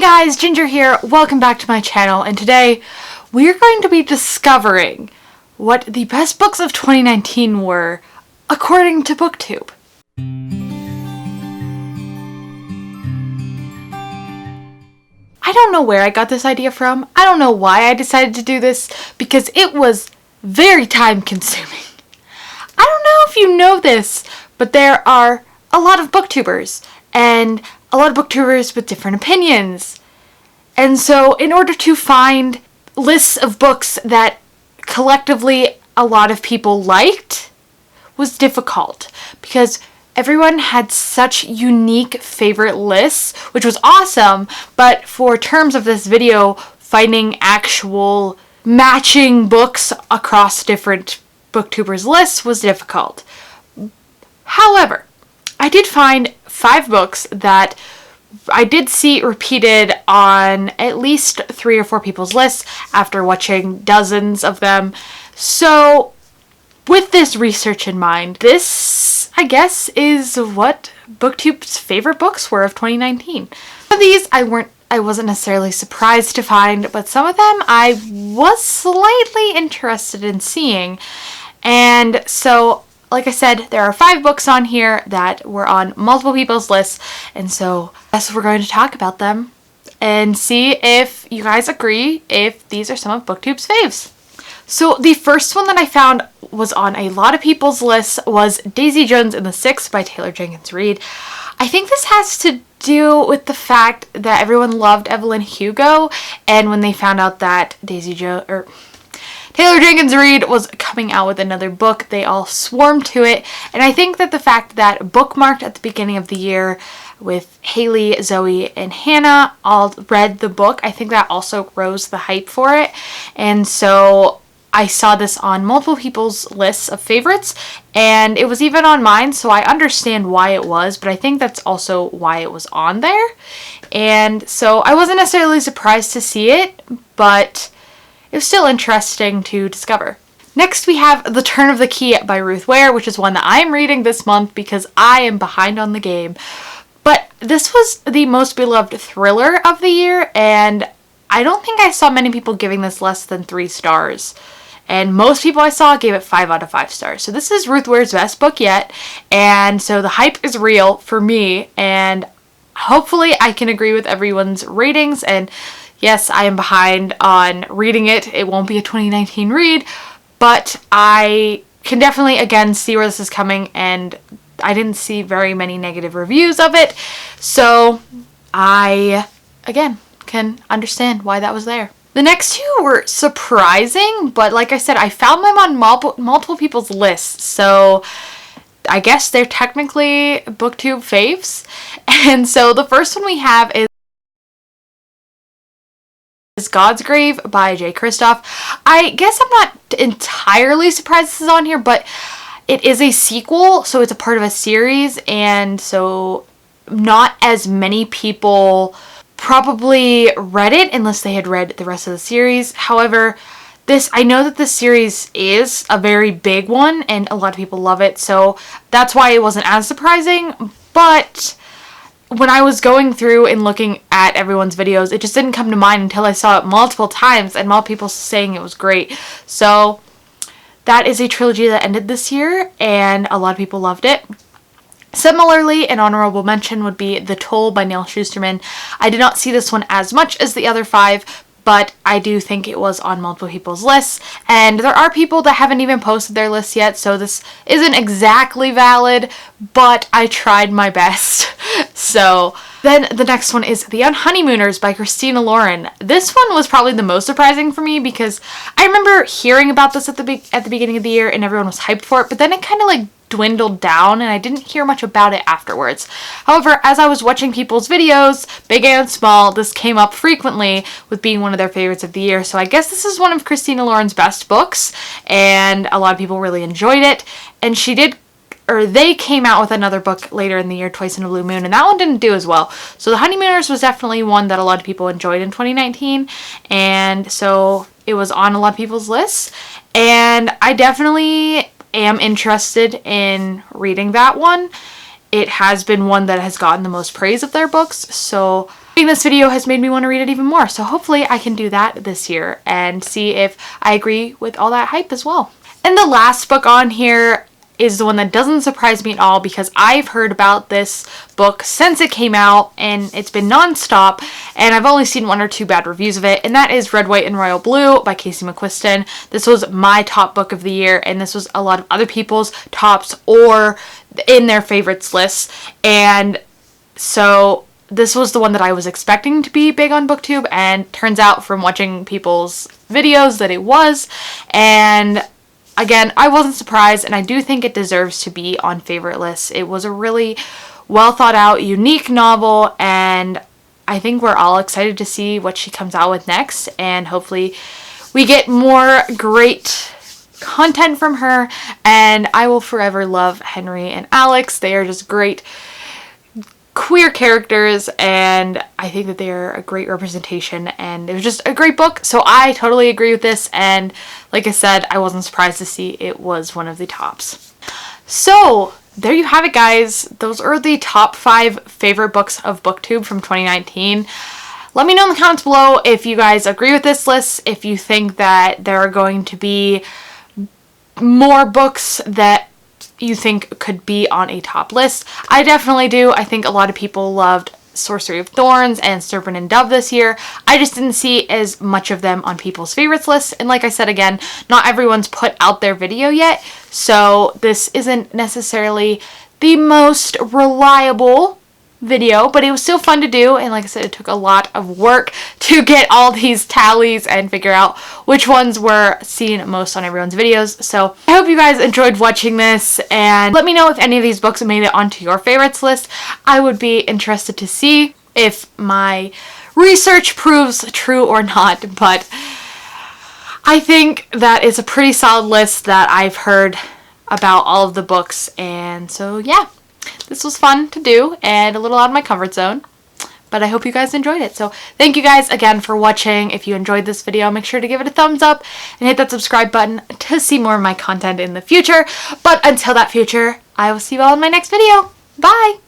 guys, Ginger here. Welcome back to my channel, and today we're going to be discovering what the best books of 2019 were according to Booktube. I don't know where I got this idea from. I don't know why I decided to do this because it was very time consuming. I don't know if you know this, but there are a lot of booktubers and a lot of booktubers with different opinions. And so in order to find lists of books that collectively a lot of people liked was difficult because everyone had such unique favorite lists, which was awesome, but for terms of this video, finding actual matching books across different booktubers' lists was difficult. However, I did find 5 books that I did see repeated on at least 3 or 4 people's lists after watching dozens of them. So with this research in mind, this, I guess, is what Booktube's favorite books were of 2019. Some of these I wasn't necessarily surprised to find, but some of them I was slightly interested in seeing. And so, like I said, there are 5 books on here that were on multiple people's lists, and so I guess we're going to talk about them and see if you guys agree if these are some of Booktube's faves. So the first one that I found was on a lot of people's lists was Daisy Jones and the Six by Taylor Jenkins Reid. I think this has to do with the fact that everyone loved Evelyn Hugo, and when they found out that Taylor Jenkins Reid was coming out with another book, they all swarmed to it. And I think that the fact that Bookmarked at the beginning of the year with Haley, Zoe, and Hannah all read the book, I think that also rose the hype for it. And so I saw this on multiple people's lists of favorites, and it was even on mine, so I understand why it was, but I think that's also why it was on there. And so I wasn't necessarily surprised to see it, but it was still interesting to discover. Next we have The Turn of the Key by Ruth Ware, which is one that I'm reading this month because I am behind on the game. But this was the most beloved thriller of the year, and I don't think I saw many people giving this less than 3 stars. And most people I saw gave it 5 out of 5 stars. So this is Ruth Ware's best book yet, and so the hype is real for me, and hopefully I can agree with everyone's ratings. And yes, I am behind on reading it. It won't be a 2019 read, but I can definitely, again, see where this is coming, and I didn't see very many negative reviews of it, so I, again, can understand why that was there. The next 2 were surprising, but like I said, I found them on multiple people's lists, so I guess they're technically Booktube faves. And so the first one we have is God's Grave by J. Kristoff. I guess I'm not entirely surprised this is on here, but it is a sequel, so it's a part of a series, and so not as many people probably read it unless they had read the rest of the series. However, I know that this series is a very big one and a lot of people love it, so that's why it wasn't as surprising. But when I was going through and looking at everyone's videos, it just didn't come to mind until I saw it multiple times and multiple people saying it was great. So that is a trilogy that ended this year and a lot of people loved it. Similarly, an honorable mention would be The Toll by Neil Shusterman. I did not see this one as much as the other 5, but I do think it was on multiple people's lists, and there are people that haven't even posted their lists yet, so this isn't exactly valid, but I tried my best. So then the next one is The Unhoneymooners by Christina Lauren. This one was probably the most surprising for me because I remember hearing about this at the beginning of the year and everyone was hyped for it, but then it kind of like dwindled down and I didn't hear much about it afterwards. However, as I was watching people's videos, big and small, this came up frequently with being one of their favorites of the year. So I guess this is one of Christina Lauren's best books, and a lot of people really enjoyed it. And they came out with another book later in the year, Twice in a Blue Moon, and that one didn't do as well. So The Honeymooners was definitely one that a lot of people enjoyed in 2019, and so it was on a lot of people's lists, and I definitely am interested in reading that one. It has been one that has gotten the most praise of their books, so Making this video has made me want to read it even more, so hopefully I can do that this year and see if I agree with all that hype as well. And the last book on here is the one that doesn't surprise me at all, because I've heard about this book since it came out and it's been non-stop, and I've only seen 1 or 2 bad reviews of it, and that is Red, White, and Royal Blue by Casey McQuiston. This was my top book of the year, and this was a lot of other people's tops or in their favorites lists, and so this was the one that I was expecting to be big on Booktube, and turns out from watching people's videos that it was. And again, I wasn't surprised, and I do think it deserves to be on favorite lists. It was a really well thought out, unique novel, and I think we're all excited to see what she comes out with next, and hopefully we get more great content from her. And I will forever love Henry and Alex. They are just great queer characters, and I think that they're a great representation, and it was just a great book. So I totally agree with this, and like I said, I wasn't surprised to see it was one of the tops. So there you have it, guys. Those are the top 5 favorite books of Booktube from 2019. Let me know in the comments below if you guys agree with this list, if you think that there are going to be more books that you think could be on a top list. I definitely do. I think a lot of people loved Sorcery of Thorns and Serpent and Dove this year. I just didn't see as much of them on people's favorites list. And like I said, again, not everyone's put out their video yet, so this isn't necessarily the most reliable video, but it was still fun to do. And like I said, it took a lot of work to get all these tallies and figure out which ones were seen most on everyone's videos. So I hope you guys enjoyed watching this, and let me know if any of these books made it onto your favorites list. I would be interested to see if my research proves true or not, but I think that it's a pretty solid list that I've heard about all of the books. And so yeah, this was fun to do and a little out of my comfort zone, but I hope you guys enjoyed it. So thank you guys again for watching. If you enjoyed this video, make sure to give it a thumbs up and hit that subscribe button to see more of my content in the future. But until that future, I will see you all in my next video. Bye!